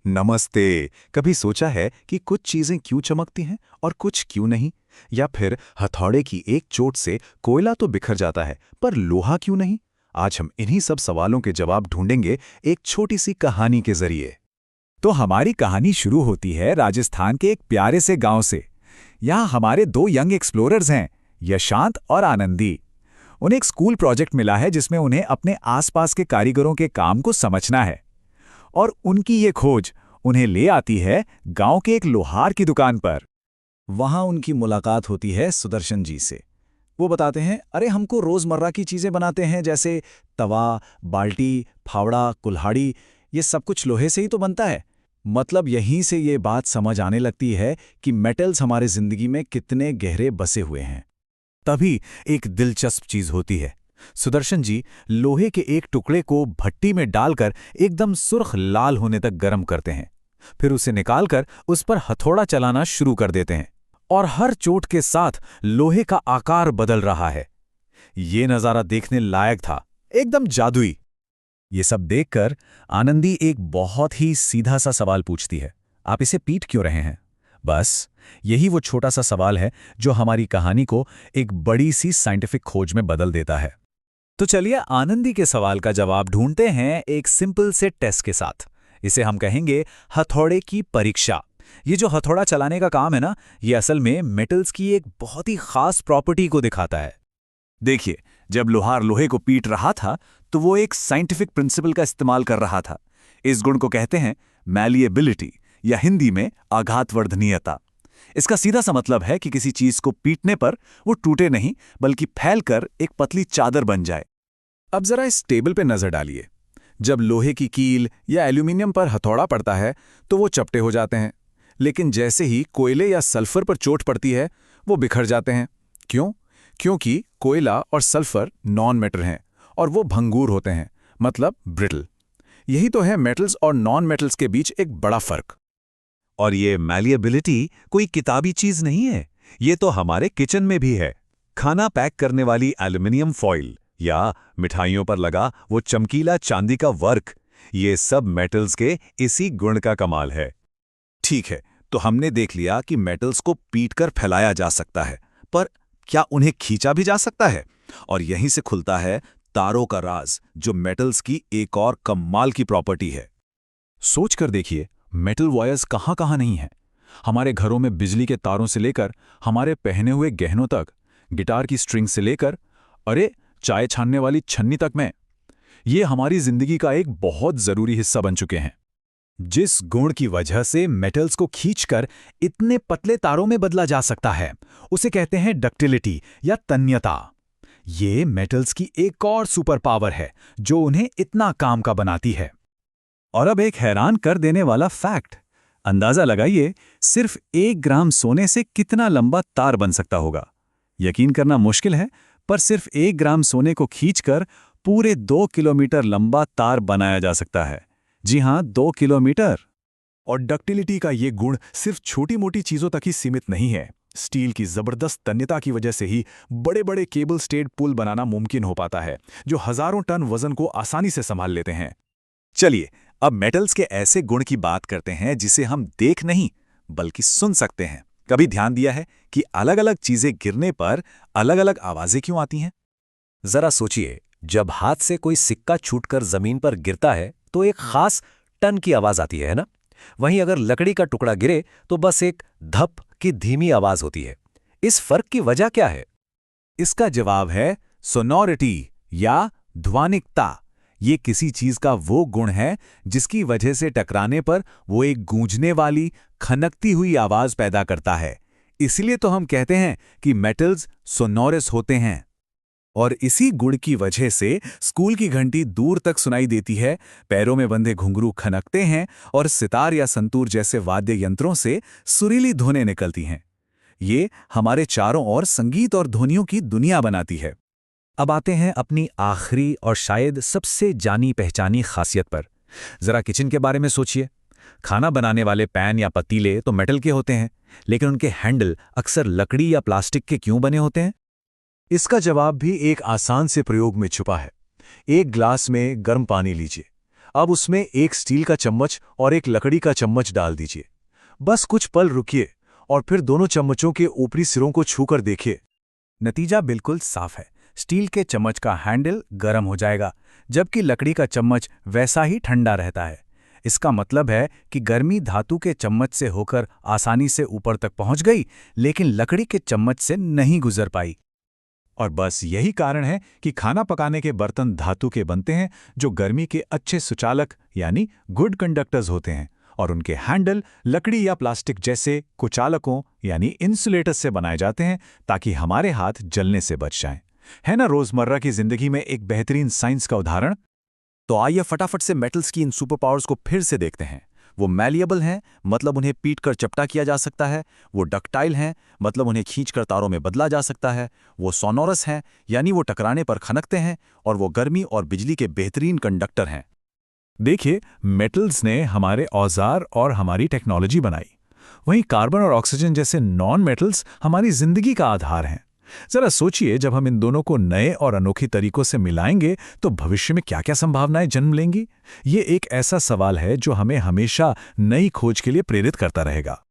नमस्ते। कभी सोचा है कि कुछ चीजें क्यों चमकती हैं और कुछ क्यों नहीं? या फिर हथौड़े की एक चोट से कोयला तो बिखर जाता है, पर लोहा क्यों नहीं? आज हम इन्हीं सब सवालों के जवाब ढूंढेंगे एक छोटी सी कहानी के जरिए। तो हमारी कहानी शुरू होती है राजस्थान के एक प्यारे से गांव से। यहाँ हमारे दो यंग एक्सप्लोरर्स हैं, यशांत और आनंदी। उन्हें एक स्कूल प्रोजेक्ट मिला है जिसमें उन्हें अपने आसपास के कारीगरों के काम को समझना है। और उनकी ये खोज उन्हें ले आती है गांव के एक लोहार की दुकान पर। वहां उनकी मुलाकात होती है सुदर्शन जी से। वो बताते हैं, अरे हमको रोजमर्रा की चीजें बनाते हैं, जैसे तवा, बाल्टी, फावड़ा, कुल्हाड़ी, ये सब कुछ लोहे से ही तो बनता है। मतलब यहीं से ये बात समझ आने लगती है कि मेटल्स हमारे जिंदगी में कितने गहरे बसे हुए हैं। तभी एक दिलचस्प चीज होती है। सुदर्शन जी लोहे के एक टुकड़े को भट्टी में डालकर एकदम सुर्ख लाल होने तक गर्म करते हैं। फिर उसे निकालकर उस पर हथौड़ा चलाना शुरू कर देते हैं और हर चोट के साथ लोहे का आकार बदल रहा है। ये नजारा देखने लायक था, एकदम जादुई। ये सब देखकर आनंदी एक बहुत ही सीधा सा सवाल पूछती है, आप इसे पीट क्यों रहे हैं? बस यही वो छोटा सा सवाल है जो हमारी कहानी को एक बड़ी सी साइंटिफिक खोज में बदल देता है। तो चलिए आनंदी के सवाल का जवाब ढूंढते हैं एक सिंपल से टेस्ट के साथ। इसे हम कहेंगे हथौड़े की परीक्षा। ये जो हथौड़ा चलाने का काम है ना, ये असल में मेटल्स की एक बहुत ही खास प्रॉपर्टी को दिखाता है। देखिए, जब लोहार लोहे को पीट रहा था तो वो एक साइंटिफिक प्रिंसिपल का इस्तेमाल कर रहा था। इस गुण को कहते हैं मैलिएबिलिटी, या हिंदी में आघातवर्धनीयता। इसका सीधा सा मतलब है कि किसी चीज को पीटने पर वो टूटे नहीं, बल्कि फैलकर एक पतली चादर बन जाए। अब जरा इस टेबल पे नजर डालिए। जब लोहे की कील या एल्यूमिनियम पर हथौड़ा पड़ता है तो वो चपटे हो जाते हैं, लेकिन जैसे ही कोयले या सल्फर पर चोट पड़ती है वो बिखर जाते हैं। क्यों? क्योंकि कोयला और सल्फर नॉन मेटल हैं और वो भंगूर होते हैं, मतलब ब्रिटल। यही तो है मेटल्स और नॉन मेटल्स के बीच एक बड़ा फर्क। और ये मैलिएबिलिटी कोई किताबी चीज नहीं है, ये तो हमारे किचन में भी है। खाना पैक करने वाली एल्युमिनियम फॉइल या मिठाइयों पर लगा वो चमकीला चांदी का वर्क, ये सब मेटल्स के इसी गुण का कमाल है। ठीक है, तो हमने देख लिया कि मेटल्स को पीटकर फैलाया जा सकता है, पर क्या उन्हें खींचा भी जा सकता है? और यहीं से खुलता है तारों का राज, जो मेटल्स की एक और कमाल की प्रॉपर्टी है। सोच कर देखिए, मेटल वायर्स कहाँ कहाँ नहीं हैं। हमारे घरों में बिजली के तारों से लेकर हमारे पहने हुए गहनों तक, गिटार की स्ट्रिंग से लेकर अरे चाय छानने वाली छन्नी तक में, ये हमारी जिंदगी का एक बहुत जरूरी हिस्सा बन चुके हैं। जिस गुण की वजह से मेटल्स को खींचकर इतने पतले तारों में बदला जा सकता है, उसे कहते हैं डक्टिलिटी या तन्यता। ये मेटल्स की एक और सुपर पावर है जो उन्हें इतना काम का बनाती है। और अब एक हैरान कर देने वाला फैक्ट, अंदाजा लगाइए, सिर्फ 1 ग्राम सोने से कितना लंबा तार बन सकता होगा। यकीन करना मुश्किल है, पर सिर्फ 1 ग्राम सोने को खींचकर पूरे 2 किलोमीटर लंबा तार बनाया जा सकता है। जी हां, 2 किलोमीटर। और डक्टिलिटी का ये गुण सिर्फ छोटी मोटी चीजों तक ही सीमित नहीं है। स्टील की जबरदस्त तन्यता की वजह से ही बड़े बड़े केबल स्टेड पुल बनाना मुमकिन हो पाता है, जो हजारों टन वजन को आसानी से संभाल लेते हैं। चलिए, अब मेटल्स के ऐसे गुण की बात करते हैं जिसे हम देख नहीं बल्कि सुन सकते हैं। कभी ध्यान दिया है कि अलग अलग चीजें गिरने पर अलग अलग आवाजें क्यों आती हैं? जरा सोचिए, जब हाथ से कोई सिक्का छूटकर जमीन पर गिरता है तो एक खास टन की आवाज आती है ना? वहीं अगर लकड़ी का टुकड़ा गिरे तो बस एक धप की धीमी आवाज होती है। इस फर्क की वजह क्या है? इसका जवाब है सोनोरिटी या ध्वनिकता। ये किसी चीज का वो गुण है जिसकी वजह से टकराने पर वो एक गूंजने वाली, खनकती हुई आवाज पैदा करता है। इसलिए तो हम कहते हैं कि मेटल्स सोनोरस होते हैं। और इसी गुण की वजह से स्कूल की घंटी दूर तक सुनाई देती है, पैरों में बंधे घुंघरू खनकते हैं और सितार या संतूर जैसे वाद्य यंत्रों से सुरीली धुनें निकलती हैं। ये हमारे चारों ओर संगीत और ध्वनियों की दुनिया बनाती है। अब आते हैं अपनी आखिरी और शायद सबसे जानी पहचानी खासियत पर। जरा किचन के बारे में सोचिए। खाना बनाने वाले पैन या पतीले तो मेटल के होते हैं, लेकिन उनके हैंडल अक्सर लकड़ी या प्लास्टिक के क्यों बने होते हैं? इसका जवाब भी एक आसान से प्रयोग में छुपा है। एक ग्लास में गर्म पानी लीजिए। अब उसमें एक स्टील का चम्मच और एक लकड़ी का चम्मच डाल दीजिए। बस कुछ पल रुकिए और फिर दोनों चम्मचों के ऊपरी सिरों को छूकर देखिए। नतीजा बिल्कुल साफ है। स्टील के चम्मच का हैंडल गर्म हो जाएगा, जबकि लकड़ी का चम्मच वैसा ही ठंडा रहता है। इसका मतलब है कि गर्मी धातु के चम्मच से होकर आसानी से ऊपर तक पहुंच गई, लेकिन लकड़ी के चम्मच से नहीं गुजर पाई। और बस यही कारण है कि खाना पकाने के बर्तन धातु के बनते हैं, जो गर्मी के अच्छे सुचालक यानी गुड कंडक्टर्स होते हैं, और उनके हैंडल लकड़ी या प्लास्टिक जैसे कुचालकों यानी इंसुलेटर्स से बनाए जाते हैं, ताकि हमारे हाथ जलने से बच जाएं। है ना रोजमर्रा की जिंदगी में एक बेहतरीन साइंस का उदाहरण? तो आइए फटाफट से मेटल्स की इन सुपर पावर्स को फिर से देखते हैं। वो मैलिएबल हैं, मतलब उन्हें पीटकर चपटा किया जा सकता है। वो डक्टाइल हैं, मतलब उन्हें खींचकर तारों में बदला जा सकता है। वो सोनोरस हैं, यानी वो टकराने पर खनकते हैं। और वो गर्मी और बिजली के बेहतरीन कंडक्टर हैं। देखिए, मेटल्स ने हमारे औजार और हमारी टेक्नोलॉजी बनाई। वहीं कार्बन और ऑक्सीजन जैसे नॉन मेटल्स हमारी जिंदगी का आधार हैं। जरा सोचिए, जब हम इन दोनों को नए और अनोखे तरीकों से मिलाएंगे तो भविष्य में क्या-क्या संभावनाएं जन्म लेंगी? ये एक ऐसा सवाल है जो हमें हमेशा नई खोज के लिए प्रेरित करता रहेगा।